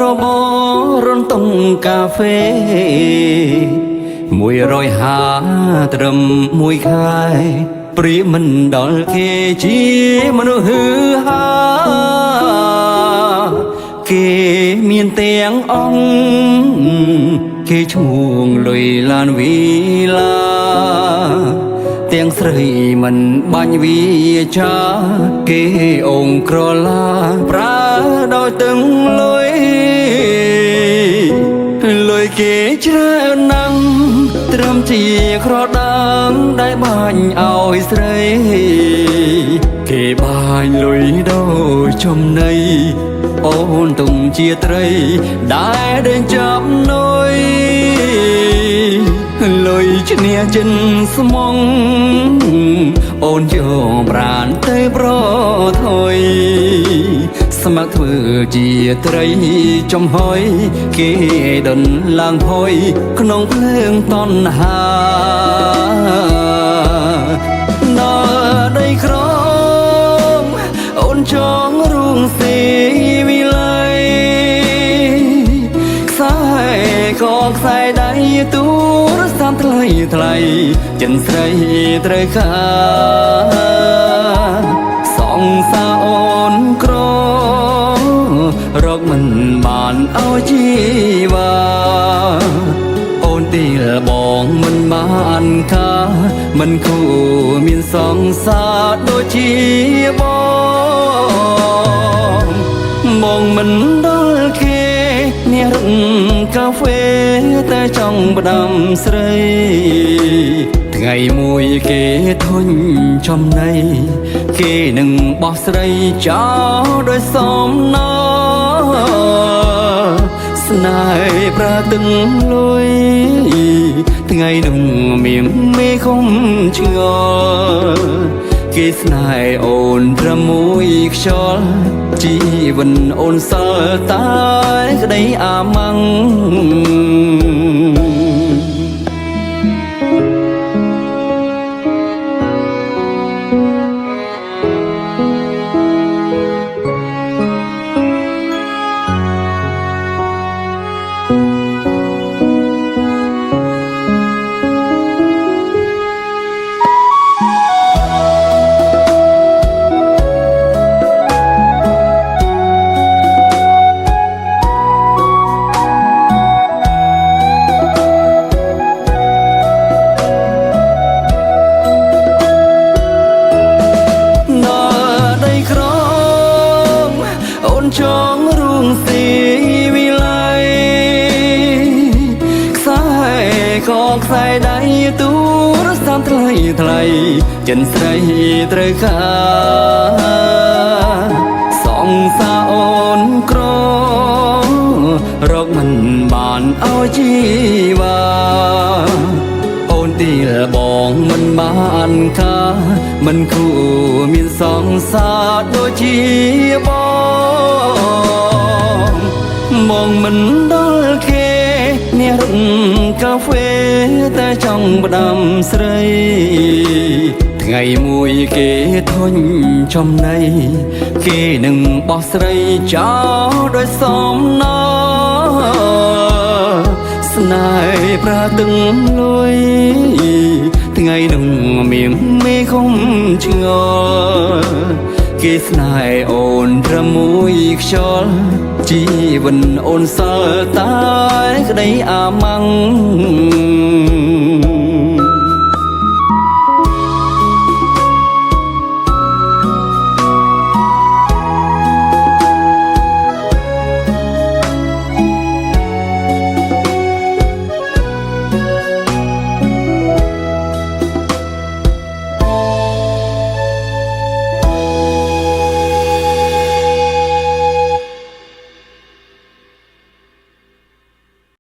របរនតុងកាហ្វេ150ត្រឹមមួយខែព្រាមិនដល់គេជាមនុស្សហឺហាគេមានទាំងអង្គគេឈ្មោះលុយឡានវីឡាទាំងស្រីមិនបាញ់វាចាគេអងក្រឡាប្រើដោយទាំងលុយគេច្រើនណាស់ត្រឹមជាក្រដាងដែលបាញ់ឲ្យស្រីគេបាញ់លុយដោយចំណៃអូនទុំជាត្រីដែលដេញចាប់នុយលុយឈ្នះចិនស្មងអូនយកប្រានទៅប្រថុយស្ម័គ្រធ្វើជាត្រីចំហុយគេដុនឡើងហុយក្នុងភ្លើងតណ្ហាដល់ដីក្រមអូនចងរួងស៊ីវិល័យខ្សែក៏ខ្សែដៃទូរស័ព្ទថ្លៃចិនស្រីត្រូវការសងសាអូនក្ររកមិនបានឲ្យជីវ៉ាអូនទីលបងមិនបានកាមិនគួរមានសងសាដូចជាបងមិនដល់គេអ្នករឹងកាហ្វេតែចង់ផ្ដាំស្រីថ្ងៃមួយគេធុញចំណៃគេនឹងបោះស្រីចោលដោយសំណោស្នេហ៍ប្រាទឹងលុយថ្ងៃនោះមានមេឃុំឆ្ងល់គេស្នេហ៍អូនត្រឹមមួយខ្យល់ជីវិតអូនសល់តែក្តីអាម៉ាំងចងរួងស៊ីវិល័យខ្សែក៏ខ្សែដៃទូរស័ព្ទថ្លៃចិនស្រីត្រូវការសងសាអូនក្ររកមិនបានឲ្យជីវ៉ាអូនទីលបងមិនបានកាមិនគួរមានសងសាដូចជាបងមិនដល់គេអ្នករឹងកាហ្វេតែចង់ផ្ដាំស្រីថ្ងៃមួយគេធុញចំណៃគេនឹងបោះស្រីចោលដោយសំណោស្នេហ៍ប្រាទឹងលុយថ្ងៃនោះមានមេឃុំឆ្ងល់គេស្នេហ៍អូនត្រឹមមួយខ្យល់ជីវិតអូនសល់តែក្តីអាម៉ាំង